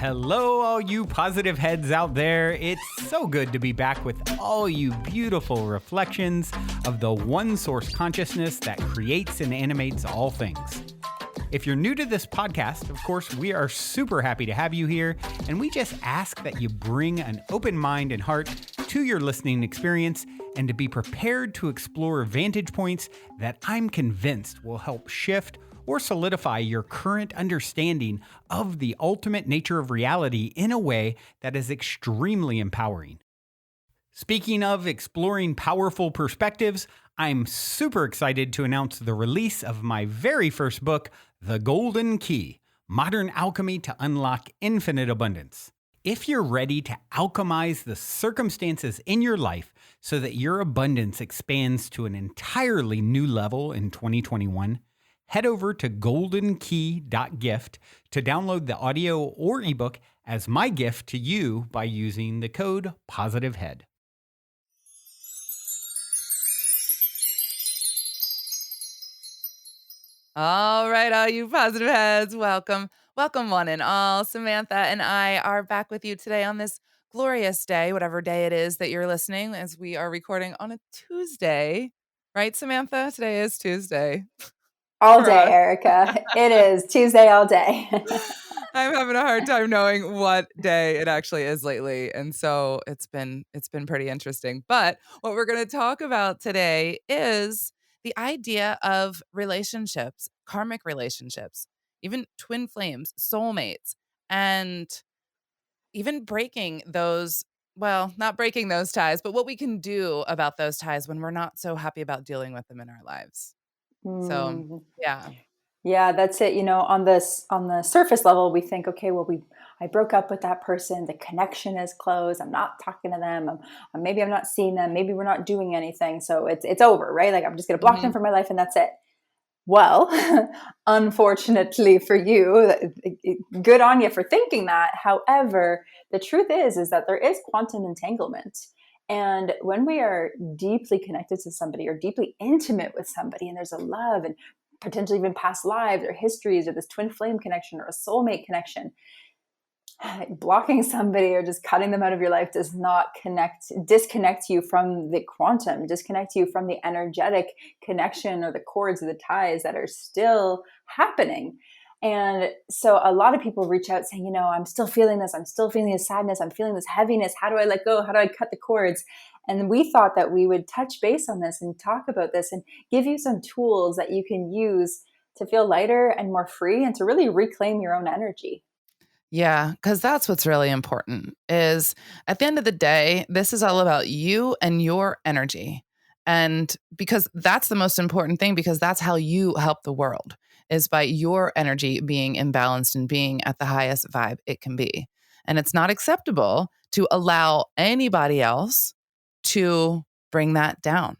Hello, all you positive heads out there. It's so good to be back with all you beautiful reflections of the one source consciousness that creates and animates all things. If you're new to this podcast, of course, we are super happy to have you here, and we just ask that you bring an open mind and heart to your listening experience and to be prepared to explore vantage points that I'm convinced will help shift or solidify your current understanding of the ultimate nature of reality in a way that is extremely empowering. Speaking of exploring powerful perspectives, I'm super excited to announce the release of my very first book, The Golden Key: Modern Alchemy to Unlock Infinite Abundance. If you're ready to alchemize the circumstances in your life so that your abundance expands to an entirely new level in 2021, head over to goldenkey.gift to download the audio or ebook as my gift to you by using the code POSITIVEHEAD. All right, all you positive heads, welcome. Welcome, one and all. Samantha and I are back with you today on this glorious day, whatever day it is that you're listening, as we are recording on a Tuesday. Right, Samantha? Today is Tuesday. All For day, us. Erica. It is Tuesday all day. I'm having a hard time knowing what day it actually is lately, and so it's been pretty interesting. But what we're going to talk about today is the idea of relationships, karmic relationships, even twin flames, soulmates, and even breaking those, well, not breaking those ties, but what we can do about those ties when we're not so happy about dealing with them in our lives. So, yeah. Yeah, that's it. On the surface level, we think, okay, well, I broke up with that person. The connection is closed. I'm not talking to them. Maybe I'm not seeing them. Maybe we're not doing anything. So it's over, right? Like I'm just going to block them from my life, and that's it. Well, unfortunately for you, good on you for thinking that. However, the truth is that there is quantum entanglement. And when we are deeply connected to somebody or deeply intimate with somebody, and there's a love and potentially even past lives or histories or this twin flame connection or a soulmate connection, blocking somebody or just cutting them out of your life does not disconnect you from the quantum, disconnect you from the energetic connection or the cords or the ties that are still happening. And so a lot of people reach out saying, I'm still feeling this. I'm still feeling this sadness. I'm feeling this heaviness. How do I let go? How do I cut the cords? And we thought that we would touch base on this and talk about this and give you some tools that you can use to feel lighter and more free and to really reclaim your own energy. Yeah, because that's what's really important is at the end of the day, this is all about you and your energy. And because that's the most important thing, because that's how you help the world is by your energy being imbalanced and being at the highest vibe it can be. And it's not acceptable to allow anybody else to bring that down,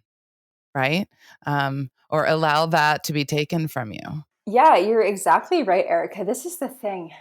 right? Or allow that to be taken from you. Yeah, you're exactly right, Erica. This is the thing.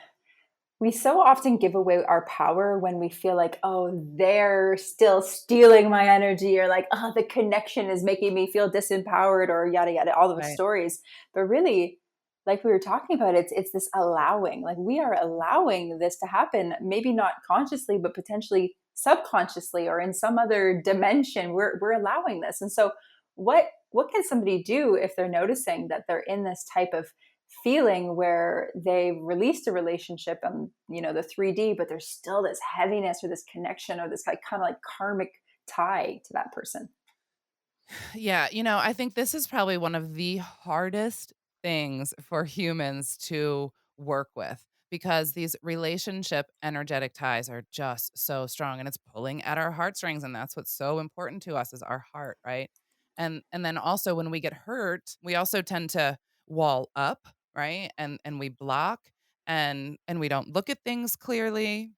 We so often give away our power when we feel like, oh, they're still stealing my energy, or like, oh, the connection is making me feel disempowered, or yada, yada, all those Right. stories. But really, like we were talking about, it's this allowing. Like we are allowing this to happen, maybe not consciously, but potentially subconsciously or in some other dimension. We're allowing this. And so what can somebody do if they're noticing that they're in this type of feeling where they released a relationship and the 3D, but there's still this heaviness or this connection or this kind of like karmic tie to that person? Yeah, I think this is probably one of the hardest things for humans to work with because these relationship energetic ties are just so strong and it's pulling at our heartstrings, and that's what's so important to us is our heart, right? And then also when we get hurt, we also tend to wall up, right? And we block and we don't look at things clearly.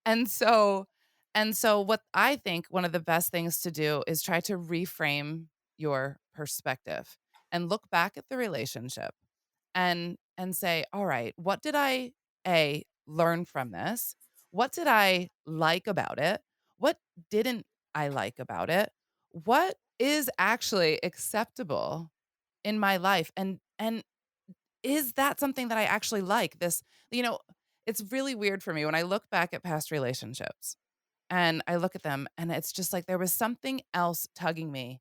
And so what I think one of the best things to do is try to reframe your perspective and look back at the relationship and say, "All right, what did I learn from this? What did I like about it? What didn't I like about it? What is actually acceptable in my life? And is that something that I actually like? This, you know, it's really weird for me when I look back at past relationships and I look at them and it's just like there was something else tugging me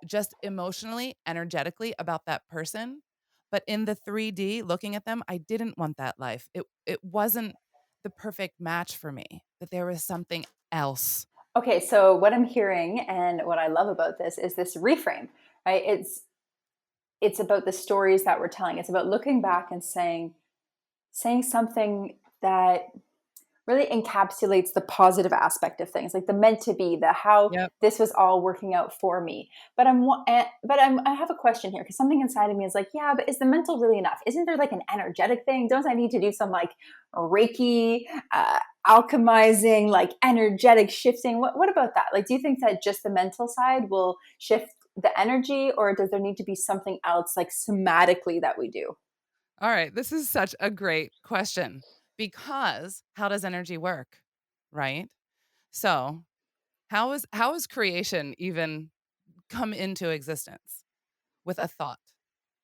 just emotionally, energetically about that person. But in the 3D, looking at them, I didn't want that life. It wasn't the perfect match for me. That there was something else. Okay, so what I'm hearing and what I love about this is this reframe, right? It's about the stories that we're telling. It's about looking back and saying something that really encapsulates the positive aspect of things, like the meant to be, the how Yep. this was all working out for me. I have a question here, because something inside of me is like, yeah, but is the mental really enough? Isn't there like an energetic thing? Don't I need to do some like Reiki, alchemizing, like energetic shifting? What about that? Like, do you think that just the mental side will shift the energy, or does there need to be something else like somatically that we do? All right. This is such a great question because how does energy work? Right. So how is creation even come into existence? With a thought,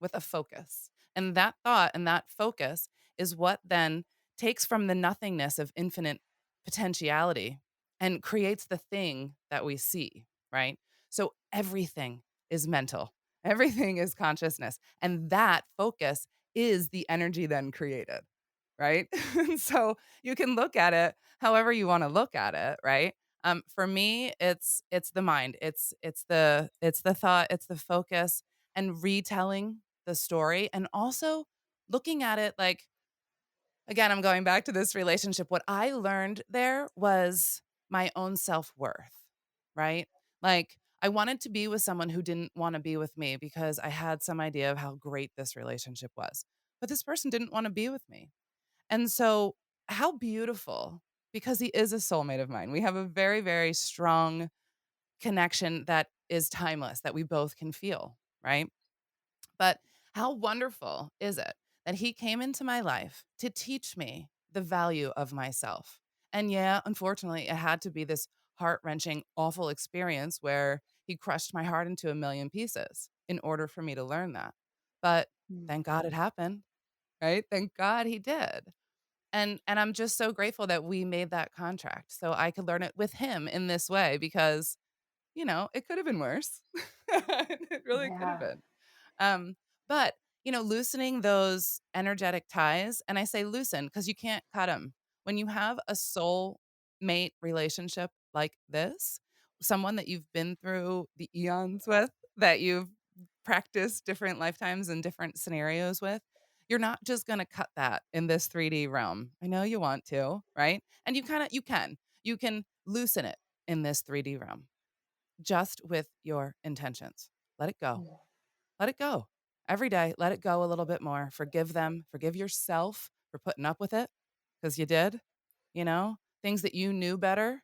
with a focus. And that thought and that focus is what then takes from the nothingness of infinite potentiality and creates the thing that we see, right? So everything is mental, everything is consciousness. And that focus is the energy then created, right? So you can look at it however you want to look at it, right? For me, it's the mind, it's the thought, it's the focus, and retelling the story and also looking at it like again, I'm going back to this relationship. What I learned there was my own self-worth, right? Like I wanted to be with someone who didn't want to be with me because I had some idea of how great this relationship was. But this person didn't want to be with me. And so how beautiful because he is a soulmate of mine. We have a very, very strong connection that is timeless that we both can feel, right? But how wonderful is it that he came into my life to teach me the value of myself? And yeah, unfortunately, it had to be this heart wrenching, awful experience where he crushed my heart into a million pieces in order for me to learn that. But Mm. thank God it happened, right? Thank God he did. And I'm just so grateful that we made that contract so I could learn it with him in this way because, it could have been worse. It really could have Yeah. been. Um, but, loosening those energetic ties, and I say loosen because you can't cut them. When you have a soul mate relationship like this, someone that you've been through the eons with, that you've practiced different lifetimes and different scenarios with, you're not just going to cut that in this 3D realm. I know you want to, right? And you can loosen it in this 3D realm just with your intentions. Let it go. Mm. Let it go. Every day, let it go a little bit more. Forgive them. Forgive yourself for putting up with it because you did, things that you knew better,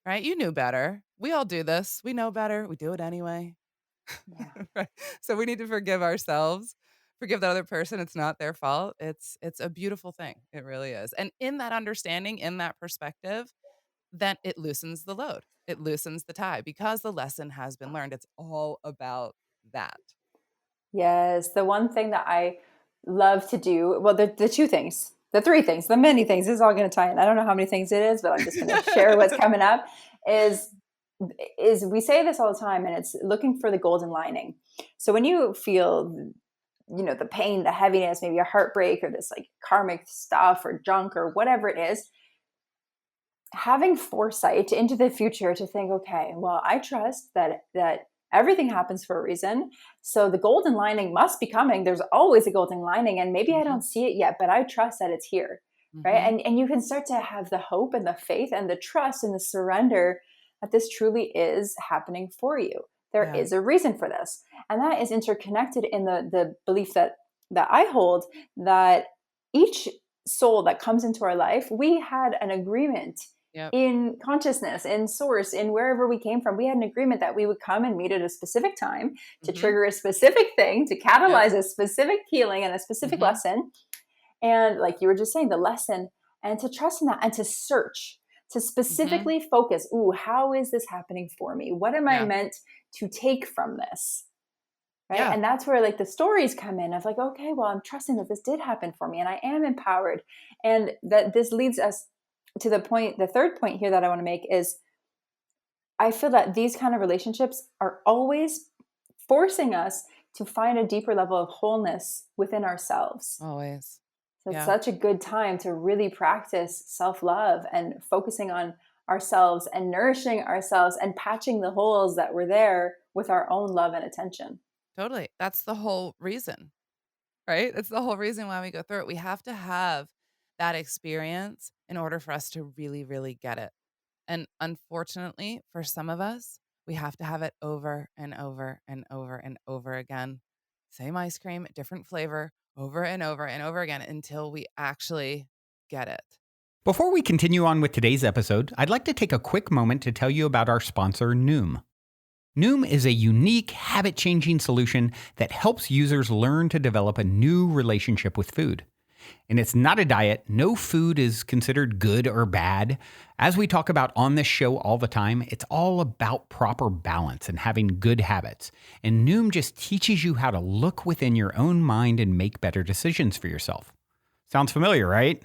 right? You knew better. We all do this. We know better. We do it anyway. Yeah. Right? So we need to forgive ourselves, forgive the other person. It's not their fault. It's a beautiful thing. It really is. And in that understanding, in that perspective, then it loosens the load. It loosens the tie because the lesson has been learned. It's all about that. Yes, the one thing that I love to do, well, the two things, the three things, the many things, this is all going to tie in. I don't know how many things it is, but I'm just going to share what's coming up is we say this all the time, and it's looking for the golden lining. So when you feel, the pain, the heaviness, maybe a heartbreak or this like karmic stuff or junk or whatever it is, having foresight into the future to think, okay, well, I trust that everything happens for a reason. So the golden lining must be coming. There's always a golden lining, and maybe I Mhm, don't see it yet, but I trust that it's here. Right. mhm. And you can start to have the hope and the faith and the trust and the surrender that this truly is happening for you. There Yeah, is a reason for this. And that is interconnected in the belief that I hold, that each soul that comes into our life, we had an agreement yep, in consciousness, in source, in wherever we came from. We had an agreement that we would come and meet at a specific time to mhm, trigger a specific thing, to yep, catalyze a specific healing and a specific mhm, lesson. And like you were just saying, the lesson, and to trust in that and to search, to mhm, specifically focus, ooh, how is this happening for me? What am I yeah, meant to take from this? Right. yeah, And that's where like the stories come in of like, okay, well, I'm trusting that this did happen for me and I am empowered And that this leads us to the third point here that I want to make is I feel that these kind of relationships are always forcing us to find a deeper level of wholeness within ourselves. Always. So it's Yeah, such a good time to really practice self love and focusing on ourselves and nourishing ourselves and patching the holes that were there with our own love and attention. totally. That's the whole reason, right? It's the whole reason why we go through it. We have to have that experience in order for us to really, really get it. And unfortunately, for some of us, we have to have it over and over and over and over again. Same ice cream, different flavor, over and over and over again until we actually get it. Before we continue on with today's episode, I'd like to take a quick moment to tell you about our sponsor, Noom. Noom is a unique habit-changing solution that helps users learn to develop a new relationship with food. And it's not a diet. No food is considered good or bad. As we talk about on this show all the time, it's all about proper balance and having good habits. And Noom just teaches you how to look within your own mind and make better decisions for yourself. Sounds familiar, right?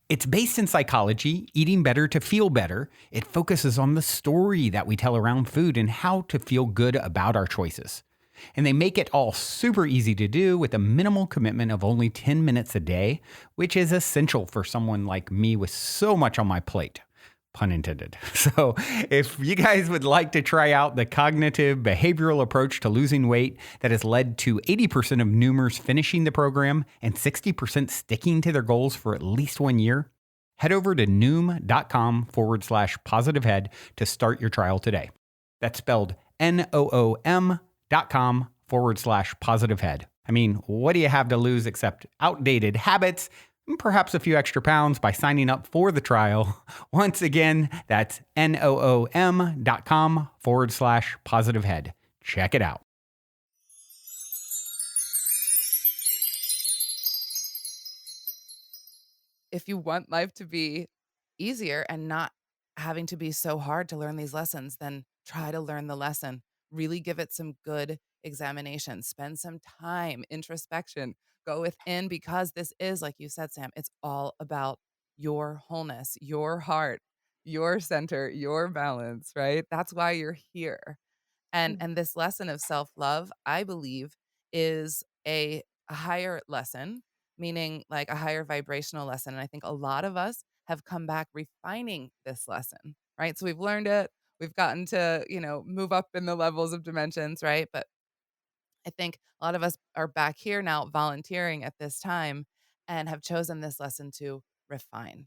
It's based in psychology, eating better to feel better. It focuses on the story that we tell around food and how to feel good about our choices. And they make it all super easy to do with a minimal commitment of only 10 minutes a day, which is essential for someone like me with so much on my plate. Pun intended. So if you guys would like to try out the cognitive behavioral approach to losing weight that has led to 80% of Noomers finishing the program and 60% sticking to their goals for at least 1 year, head over to noom.com/positivehead to start your trial today. That's spelled NOOM.com/positivehead. I mean, what do you have to lose except outdated habits? Perhaps a few extra pounds by signing up for the trial. Once again, that's NOOM.com/positivehead. Check it out. If you want life to be easier and not having to be so hard to learn these lessons, then try to learn the lesson. Really give it some good examination. Spend some time, introspection, go within because this is, like you said, Sam, it's all about your wholeness, your heart, your center, your balance, right? That's why you're here. And this lesson of self-love, I believe, is a higher lesson, meaning like a higher vibrational lesson. And I think a lot of us have come back refining this lesson, right? So we've learned it, we've gotten to, move up in the levels of dimensions, right? But I think a lot of us are back here now volunteering at this time and have chosen this lesson to refine.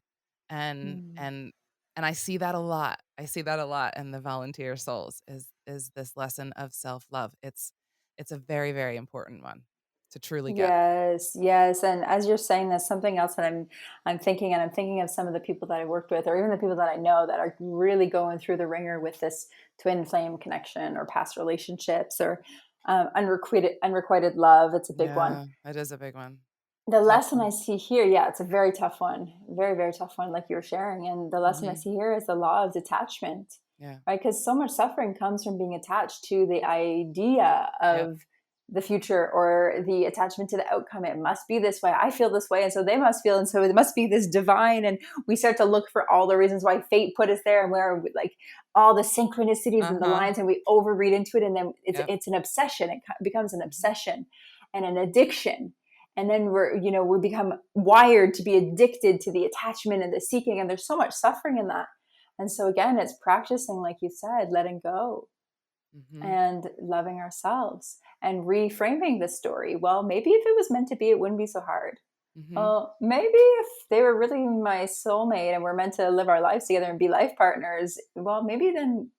And Mm. and and I see that a lot. I see that a lot in the volunteer souls is this lesson of self-love. It's a very, very important one to truly get. Yes, yes. And as you're saying this, something else that I'm thinking, and I'm thinking of some of the people that I worked with, or even the people that I know that are really going through the ringer with this twin flame connection or past relationships or unrequited love. It's a big one. Yeah, it is a big one. The Tough lesson one. I see here, yeah, it's a very tough one, very, very tough one, like you were sharing. And the lesson I Mhm. see here is the law of detachment, Yeah. right? Because so much suffering comes from being attached to the idea Yep. of the future or the attachment to the outcome. It must be this way. I feel this way. And so they must feel. And so it must be this divine. And we start to look for all the reasons why fate put us there and where like all the synchronicities and the Uh-huh. lines and we overread into it. And then Yep. it's an obsession. It becomes an Mhm. obsession and an addiction, and then we become wired to be addicted to the attachment and the seeking, and there's so much suffering in that. And so again, it's practicing, like you said, letting go Mhm. and loving ourselves and reframing the story. Well, maybe if it was meant to be, it wouldn't be so hard. Mhm. Well, maybe if they were really my soulmate and we're meant to live our lives together and be life partners, well, maybe then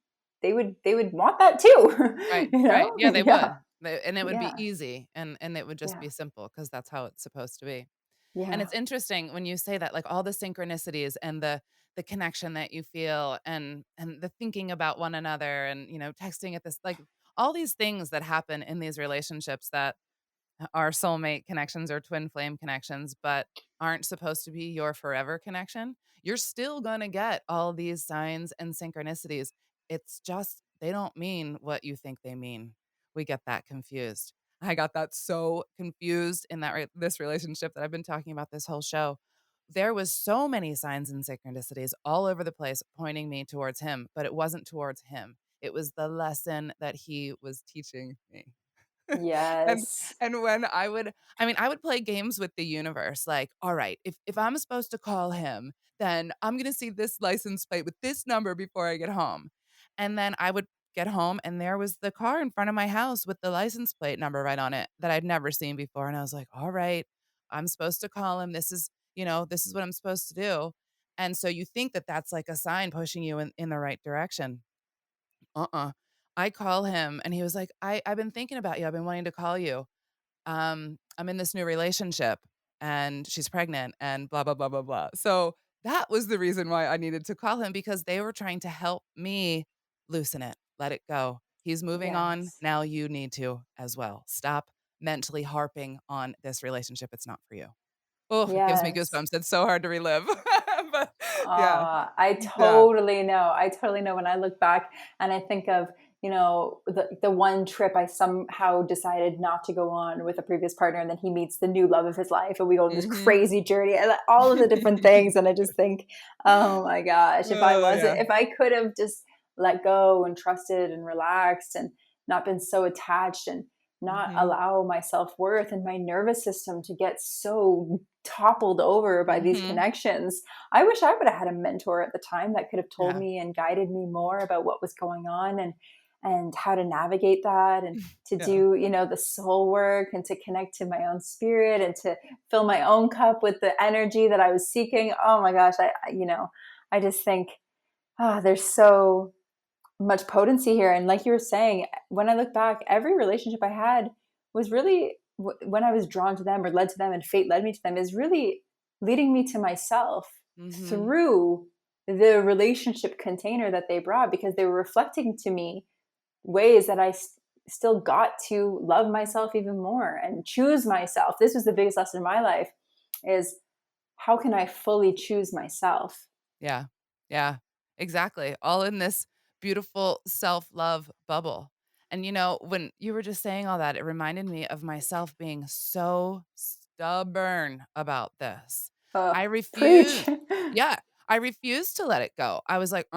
they would want that too. Right, you right. know Yeah, they yeah, would. And it would be yeah, easy and it would just yeah, be simple because that's how it's supposed to be. And yeah. it's interesting when you say that, like all the synchronicities and the connection that you feel and the thinking about one another and, texting at this like all these things that happen in these relationships that are soulmate connections or twin flame connections, but aren't supposed to be your forever connection, you're still going to get all these signs and synchronicities. It's just they don't mean what you think they mean. We get that confused. I got that so confused in this relationship that I've been talking about this whole show. there was so many signs and synchronicities all over the place pointing me towards him, but it wasn't towards him. It was the lesson that he was teaching me. And Yes. when I would play games with the universe, like, all right, if I'm supposed to call him, then I'm gonna see this license plate with this number before I get home. And then I would get home and there was the car in front of my house with the license plate number right on it that I'd never seen before. And I was like, all right, I'm supposed to call him. This is what I'm supposed to do. And so you think that that's like a sign pushing you in the right direction. Uh-uh. I call him and he was like, I've been thinking about you. I've been wanting to call you. I'm in this new relationship and she's pregnant and blah, blah, blah, blah, blah. So that was the reason why I needed to call him because they were trying to help me loosen it, let it go. He's moving on. Yes. Now you need to as well. Stop mentally harping on this relationship. It's not for you. Oh, it gives me Yes. goosebumps. It's so hard to relive. But yeah. I Yeah. totally know. I totally know when I look back and I think of, the one trip I somehow decided not to go on with a previous partner, and then he meets the new love of his life and we go on this Mhm. crazy journey and all of the different things. And I just think, oh my gosh, Oh, yeah. if I could have just let go and trusted and relaxed and not been so attached and not Mhm. allow my self-worth and my nervous system to get so toppled over by these Mhm. connections. I wish I would have had a mentor at the time that could have told Yeah. me and guided me more about what was going on and how to navigate that and to Yeah. do, the soul work and to connect to my own spirit and to fill my own cup with the energy that I was seeking. Oh my gosh, I just think there's so much potency here. And like you were saying, when I look back, every relationship I had was really when I was drawn to them or led to them and fate led me to them is really leading me to myself Mhm. through the relationship container that they brought, because they were reflecting to me ways that still got to love myself even more and choose myself. This was the biggest lesson in my life, is how can I fully choose myself? Yeah. Yeah. Exactly. All in this beautiful self-love bubble. And when you were just saying all that, it reminded me of myself being so stubborn about this. I Preach. refused. Yeah. I refused to let it go. I was like,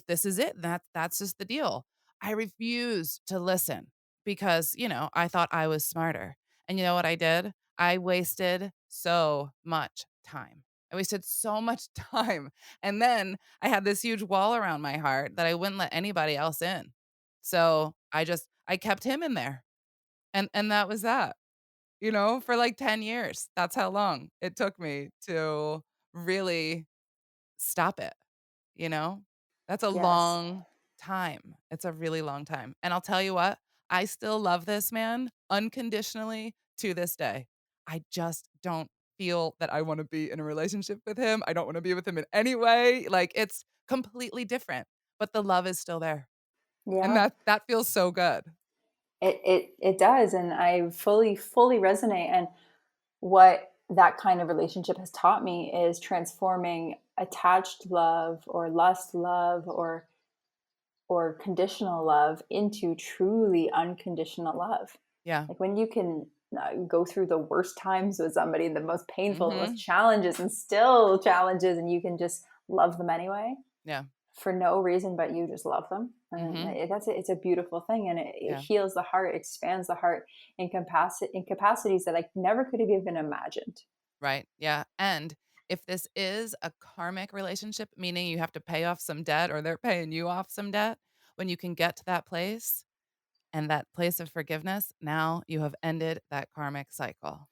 this is it. That's just the deal. I refused to listen because, I thought I was smarter. And you know what I did? I wasted so much time. I wasted so much time. And then I had this huge wall around my heart that I wouldn't let anybody else in. So I kept him in there. And that was that, for like 10 years. That's how long it took me to really stop it, you know? That's a Yes. long time. It's a really long time. And I'll tell you what, I still love this man unconditionally to this day. I just don't feel that I wanna be in a relationship with him. I don't wanna be with him in any way. Like, it's completely different, but the love is still there. And Yeah. that feels so good. It does, and I fully resonate. And what that kind of relationship has taught me is transforming attached love or lust love or conditional love into truly unconditional love. Yeah. Like when you can go through the worst times with somebody, the most painful, the most Mhm. challenges, and still challenges, and you can just love them anyway Yeah. for no reason but you just love them. And Mhm. it's a beautiful thing, and it Yeah. heals the heart, expands the heart in capacities that I never could have even imagined. Right. Yeah. And if this is a karmic relationship, meaning you have to pay off some debt or they're paying you off some debt, when you can get to that place and that place of forgiveness, now you have ended that karmic cycle.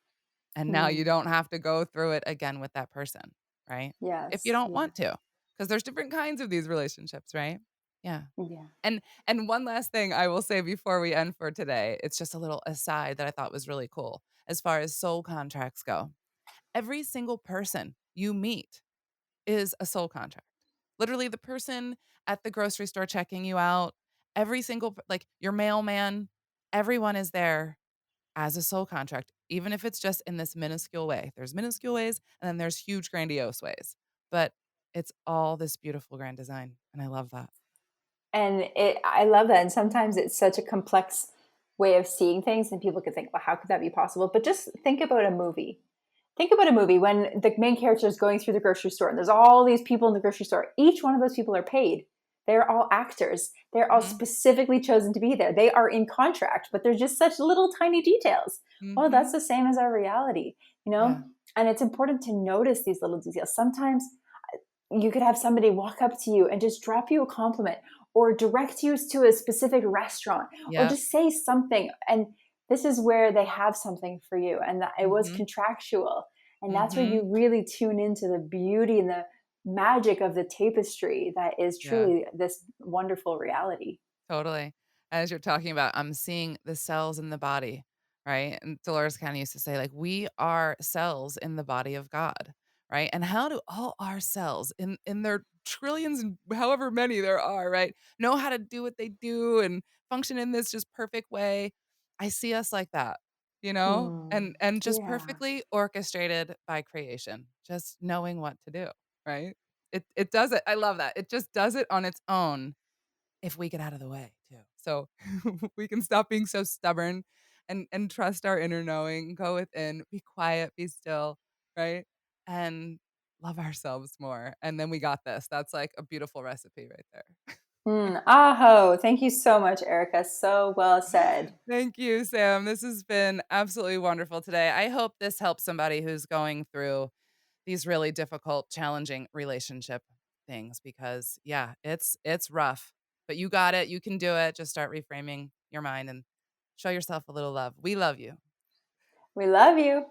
And now you Hmm. don't have to go through it again with that person. Right. If you Yes. don't Yeah. want to, because there's different kinds of these relationships. Right. Yeah. Yeah. And one last thing I will say before we end for today, it's just a little aside that I thought was really cool as far as soul contracts go. Every single person you meet is a soul contract. Literally, the person at the grocery store checking you out, every single, like your mailman, everyone is there as a soul contract, even if it's just in this minuscule way. There's minuscule ways and then there's huge, grandiose ways. But it's all this beautiful grand design. And I love that. And I love that. And sometimes it's such a complex way of seeing things, and people could think, well, how could that be possible? But just think about a movie. Think about a movie when the main character is going through the grocery store and there's all these people in the grocery store. Each one of those people are paid. They're all actors. They're all Mhm. specifically chosen to be there. They are in contract, but they're just such little tiny details. Well, that's Mhm. the same as our reality, you Yeah. know? And it's important to notice these little details. Sometimes you could have somebody walk up to you and just drop you a compliment or direct you to a specific restaurant or Yep. just say something. And this is where they have something for you, and that it was Mhm. contractual. And that's where you Mhm. really tune into the beauty and the magic of the tapestry that is Yeah. truly this wonderful reality. Totally. As you're talking about, I'm seeing the cells in the body, right? And Dolores kind of used to say, like, we are cells in the body of God, right? And how do all our cells in their trillions and however many there are, right, know how to do what they do and function in this just perfect way? I see us like that, you know? Hmm. And just Yeah. perfectly orchestrated by creation, just knowing what to do, right? It does it. I love that. It just does it on its own if we get out of the way too. So we can stop being so stubborn and trust our inner knowing, go within, be quiet, be still, right? And love ourselves more. And then we got this. That's like a beautiful recipe right there. Aho. Thank you so much, Erica. So well said. Thank you, Sam. This has been absolutely wonderful today. I hope this helps somebody who's going through these really difficult, challenging relationship things because yeah, it's rough. But you got it. You can do it. Just start reframing your mind and show yourself a little love. We love you. We love you.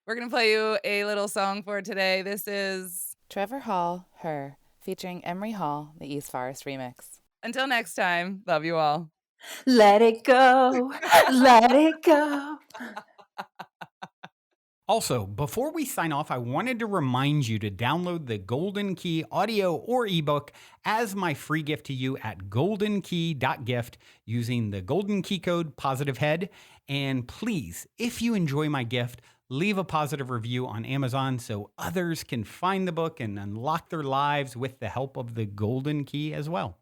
We're going to play you a little song for today. This is Trevor Hall, Her, featuring Emery Hall, the East Forest remix. Until next time, love you all. Let it go. Let it go. Also, before we sign off, I wanted to remind you to download the Golden Key audio or ebook as my free gift to you at goldenkey.gift using the Golden Key code POSITIVEHEAD. And please, if you enjoy my gift, leave a positive review on Amazon so others can find the book and unlock their lives with the help of the Golden Key as well.